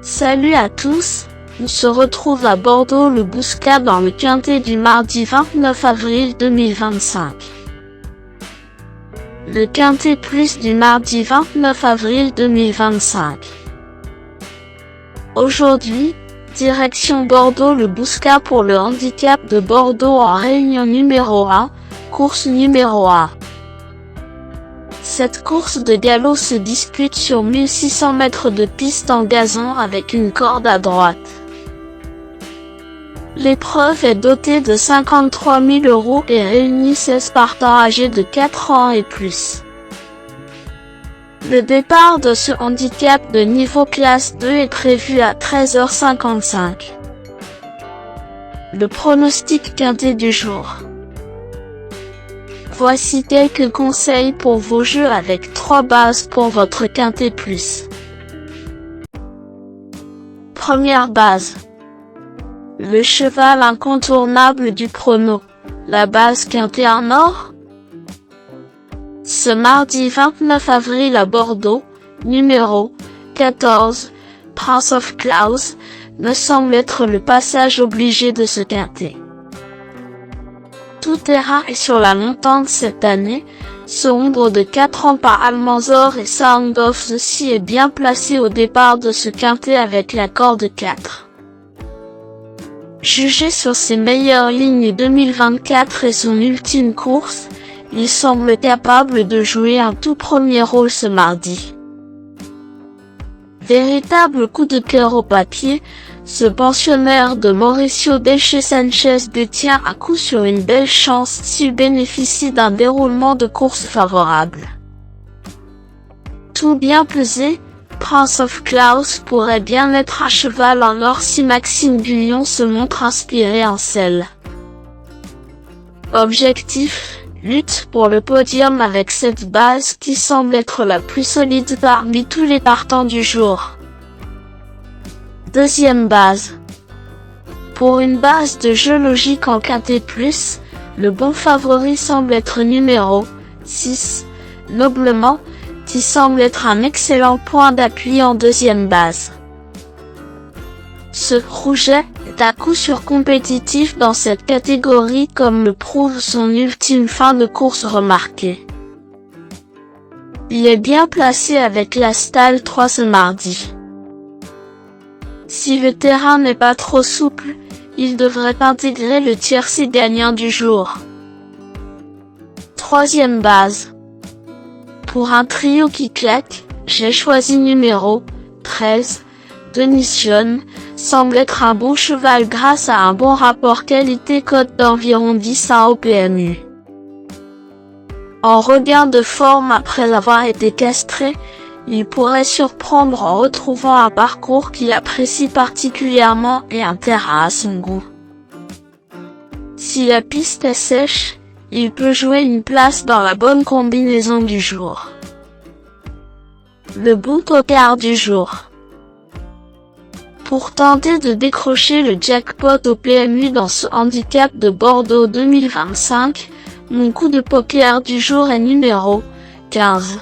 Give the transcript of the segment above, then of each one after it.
Salut à tous, on se retrouve à Bordeaux le Bouscat dans le Quintet du mardi 29 avril 2025. Le Quintet Plus du mardi 29 avril 2025. Aujourd'hui, direction Bordeaux le Bouscat pour le handicap de Bordeaux en réunion numéro 1, course numéro 1. Cette course de galop se dispute sur 1600 mètres de piste en gazon avec une corde à droite. L'épreuve est dotée de 53 000 € et réunit 16 partants âgés de 4 ans et plus. Le départ de ce handicap de niveau classe 2 est prévu à 13h55. Le pronostic quintet du jour. Voici quelques conseils pour vos jeux avec 3 bases pour votre quintet plus. Première base. Le cheval incontournable du prono, la base quintet en or. Ce mardi 29 avril à Bordeaux, numéro 14, Prince of Claus, me semble être le passage obligé de ce quintet. Tout terrain est sur la montante cette année, ce ombre de 4 ans par Almanzor et Sound of the Sea est bien placé au départ de ce quintet avec la corde 4. Jugé sur ses meilleures lignes 2024 et son ultime course, il semble capable de jouer un tout premier rôle ce mardi. Véritable coup de cœur au papier, ce pensionnaire de Mauricio Delche Sanchez détient à coup sur une belle chance s'il bénéficie d'un déroulement de course favorable. Tout bien pesé, Prince of Claus pourrait bien être à cheval en or si Maxime Guyon se montre inspiré en selle. Objectif, lutte pour le podium avec cette base qui semble être la plus solide parmi tous les partants du jour. Deuxième base. Pour une base de jeu logique en quintet plus, le bon favori semble être numéro 6, Noblement, qui semble être un excellent point d'appui en deuxième base. Ce rouget est à coup sûr compétitif dans cette catégorie comme le prouve son ultime fin de course remarquée. Il est bien placé avec la Stalle 3 ce mardi. Si le terrain n'est pas trop souple, il devrait intégrer le tiercé gagnant du jour. Troisième base. Pour un trio qui claque, j'ai choisi numéro 13, Denision, semble être un bon cheval grâce à un bon rapport qualité-cote d'environ 10 au PMU. En regain de forme après avoir été castré, il pourrait surprendre en retrouvant un parcours qu'il apprécie particulièrement et un terrain à son goût. Si la piste est sèche, il peut jouer une place dans la bonne combinaison du jour. Le bon tocard du jour. Pour tenter de décrocher le jackpot au PMU dans ce handicap de Bordeaux 2025, mon coup de poker du jour est numéro 15.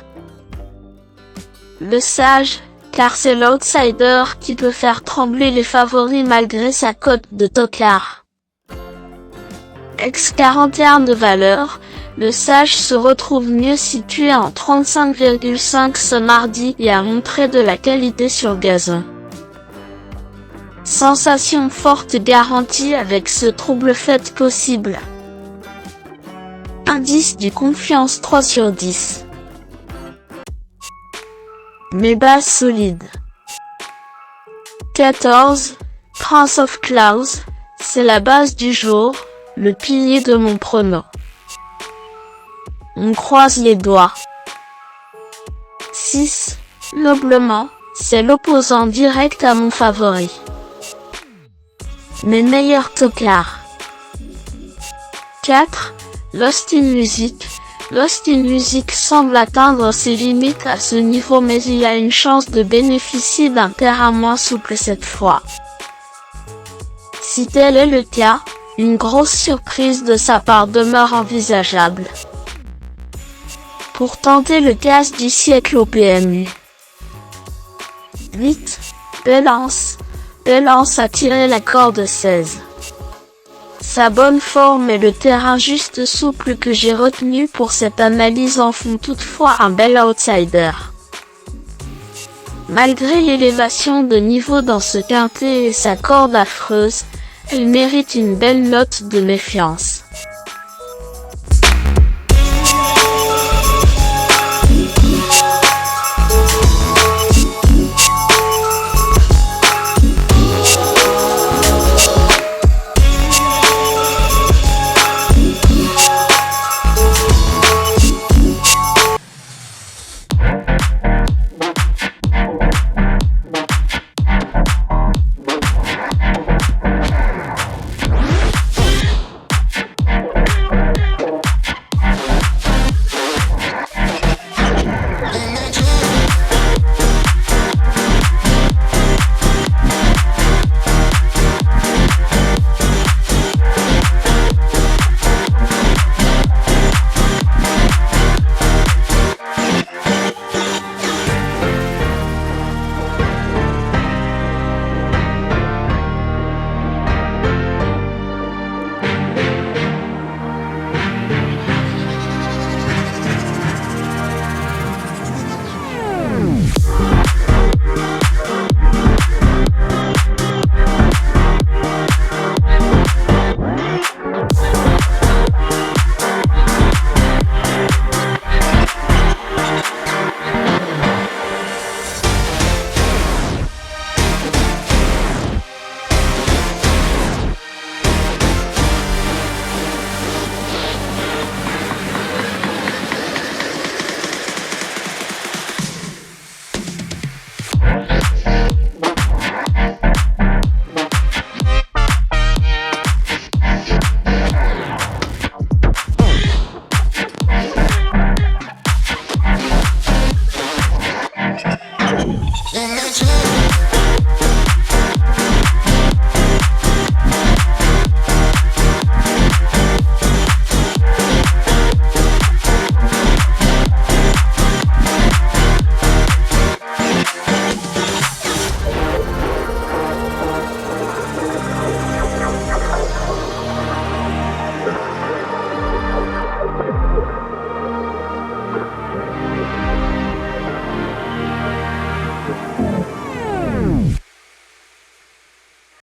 Le sage, car c'est l'outsider qui peut faire trembler les favoris malgré sa cote de tocard. Ex-41 de valeur, le sage se retrouve mieux situé en 35,5 ce mardi et a montré de la qualité sur gazon. Sensation forte garantie avec ce trouble fait possible. Indice du confiance 3 sur 10. Mes bases solides. 14, Prince of Claus, c'est la base du jour, le pilier de mon prono. On croise les doigts. 6, Noblement, c'est l'opposant direct à mon favori. Mes meilleurs tocards. 4, Lost in Music. Lost in Music semble atteindre ses limites à ce niveau mais il a une chance de bénéficier d'un terrain moins souple cette fois. Si tel est le cas, une grosse surprise de sa part demeure envisageable. Pour tenter le casse du siècle au PMU. 8. Belance a tiré la corde 16. Sa bonne forme et le terrain juste souple que j'ai retenu pour cette analyse en font toutefois un bel outsider. Malgré l'élévation de niveau dans ce quintet et sa corde affreuse, elle mérite une belle note de méfiance.